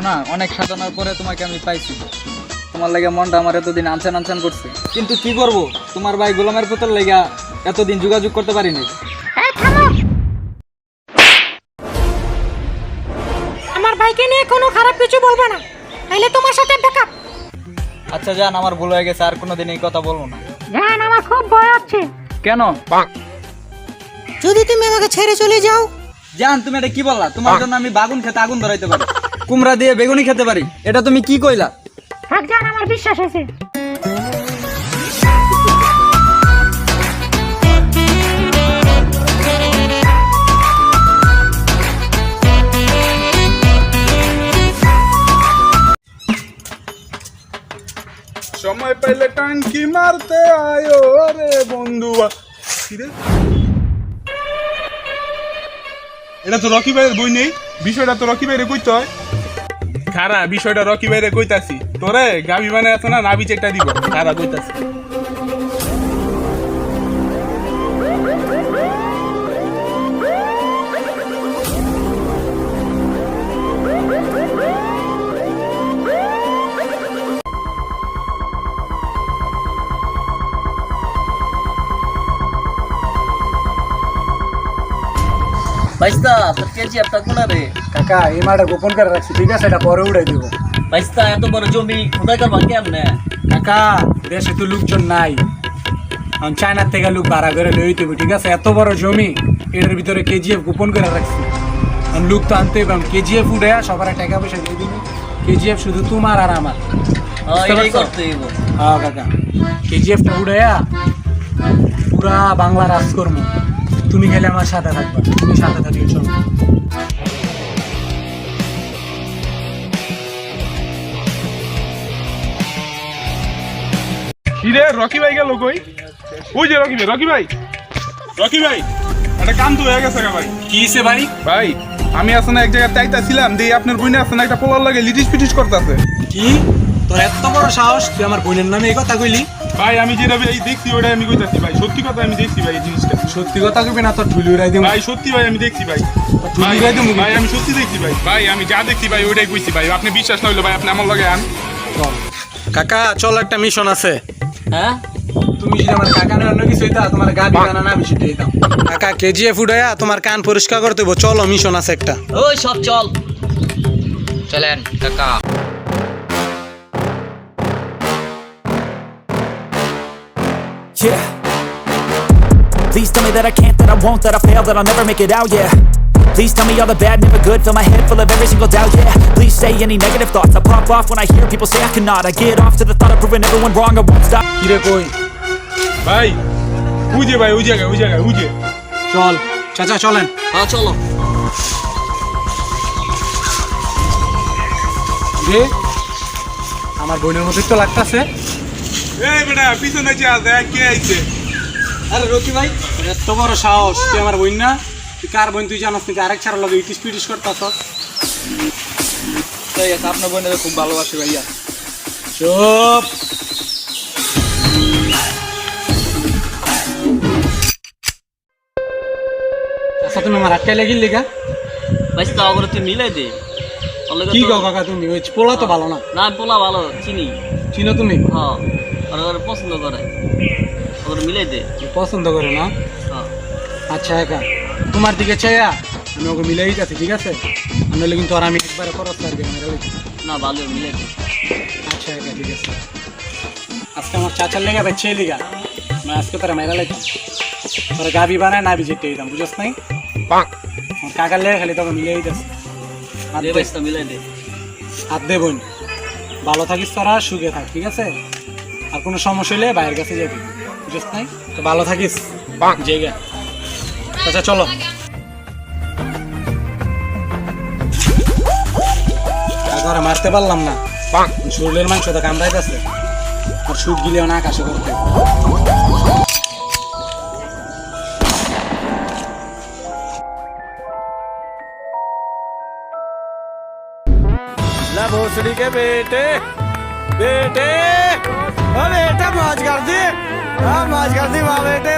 না অনেক সাধনার পরে তোমাকে আমি পাইছি। তোমার লাগে মনটা আমার এতদিন আনচান আনচান করছে, কিন্তু কি করব, তোমার ভাই গোলামের পুতুল লেগা এতদিন যোগাযোগ করতে পারিনি। আমার ভাইকে নিয়ে কোনো খারাপ কিছু বলবে না, তাইলে তোমার সাথে ব্যাকআপ। আচ্ছা জান, আমার ভুল হয়ে গেছে, আর কোনোদিন এই কথা বলবো না। জান, আমার খুব ভয় হচ্ছে। কেন? যদি তুমি আমাকে ছেড়ে চলে যাও। জান, তুমি এটা কি বললা? তোমার জন্য আমি বাগুন খেতে আগুন ধরাইতে পারি, কুমড়া দিয়ে বেগুনি খেতে পারি, এটা তুমি কি কইলা? থাক জান, আমার বিশ্বাস আছে। সময় পাইলে টাঙ্কি মারতে আয়ো রে বন্ধু। এটা তো রকি ভাইয়ের বই নেই, বিষয়টা তো রকি ভাইরে কইতে হয়। খারা বিষয়টা রকি ভাইরে কইতাছি, তোরে গাবি মানে আছে না নাবি চেকটা দিব, খারা কইতাছি। বাইস্তা তোর কেজি একটা কোনা রে? কাকা এই মাটা গোপন করে রাখছি, ঠিক আছে, এটা পরে উড়াই দেবো। বাইস্তা এত বড় জমি খোদাই করবা কেমনে? কাকা দেশে তো লোকজন নাই, আমি চায়নার থেকে লোক ভাড়া করে লই দেবো, ঠিক আছে, এত বড় জমি এটার ভিতরে কেজিএফ গোপন করে রাখছি। আমি লোক তো আনতে পারলাম, কেজিএফ উঠে সবার টাকা পয়সা দিয়ে দিবি, কেজিএফ শুধু তোমার আর আমার। এটাই করতে হইব। হ্যাঁ কাকা, কেজিএফটা উঠে পুরা বাংলা রাজকর্ম, তুমি গেলে আমার সাথে থাকবা, তুমি সাথে থাকলে চলো। কিরে রকি ভাই গেল কই? ওই যে রকি ভাই, রকি ভাই, রকি ভাই, একটা কাম তো হয়ে গেছে ভাই। কি হইছে ভাই? ভাই আমি আসলে এক জায়গায় চাইতাছিলাম দিয়ে আপনার বইনে আসলে একটা পোলার লাগে লিটিস পিটিস করতেছে। কি তোর এত বড় সাহস, তুই আমার বোনের নামে এই কথা কইলি? ভাই আমি যেটা এই দেখছি ওটাই আমি কইতাছি ভাই, সত্যি কথা আমি দেখছি ভাই এই জিনিসটা। সত্যি কথা কইবি না তোর ঠুলি উড়াই দিমু। ভাই সত্যি ভাই আমি দেখছি ভাই, ঠুলি উড়াই দিমু। ভাই আমি সত্যি দেখছি ভাই, ভাই আমি যা দেখছি ভাই ওইটাই কইছি ভাই, আপনি বিশ্বাস না হইলো ভাই আপনি আমার লগে আন। কাকা চল, একটা মিশন আছে। হ্যাঁ তুমি যদি আমার কাকা না অন্য কিছু হইতা, তোমার গাবি বানা না বেশি দিতাম। কাকা কেজিএফ উড়াইয়া তোমার কান পরিষ্কার করতে হইব, চলো মিশন আছে একটা। ওই সব চল চলেন কাকা। Yeah. Please tell me that I can't, that I won't, that I fail, that I'll never make it out, yeah. Please tell me all the bad, never good, fill my head full of every single doubt, yeah. Please say any negative thoughts, I pop off when I hear people say I cannot. I get off to the thought of proving everyone wrong, I won't stop. কিরে কই? ভাই উজে ভাই, ওই জায়গায় উজে। চল চাচা চলেন। হ্যাঁ চলো। রে আমার বোনের মধ্যে তো লাগতাছে। এই বেটা পিছনে যা দেখ কে আইছে। আরে রকি ভাই, এত বড় সাহস, তুই আমার বোন না? তুই কার বোন তুই জানাস নাকি? আরেক ছাড়া লগে ইটিস পিটিস করতাছস। তাই আছে, আপনার বোনের খুব ভালোবাসি ভাইয়া। চুপ। আচ্ছা তুমি আমার আটকাই লাগিল লিগা? বাইস্তা ওগুলো তুই মিলাই দে। কি কও কাকা তুমি? ওই পোলা তো ভালো না। না পোলা ভালো চিনি। চিনো তুমি? হ্যাঁ ওরা পছন্দ করে, ওগুলো মিলাই দে। পছন্দ করে না? হ্যাঁ আচ্ছা একা তোমার দিকে চাইয়া আমি ওকে মিলাই দিতেছি, ঠিক আছে? নাহলে কিন্তু আর আমি একবারে খরচ করবি না, ভালো মিলাই দে। আচ্ছা একা ঠিক আছে। আজকে আমার চাচার লেগা বাচ্চা লিগা মানে আজকে তারা মেরা লাগবে, তোরা গাবি বানায় না বিজেতে দিতাম, বুঝছ নাই? আমার কাকার লেগে খালি তোকে মিলাই দিতেছে। দে বাইস্তা মিলাই দে। হাত দে বোন, ভালো থাকিস তোরা, সুখে থাক, ঠিক আছে? আর কোনো সমস্যা হলে বাইরের কাছে যাবি, বুঝছ নাই? তো ভালো থাকিস জায়গা। আচ্ছা চলো। কাকারে মারতে পারলাম না, শরীরের মাংস তো কামড়াইতেছে, আর সুখ গিলেও না আকাশে করতে। भोसड़ी के बेटे बेटे, अरे बेटा मौज कर दी, हाँ मौज कर दी वाह बेटे।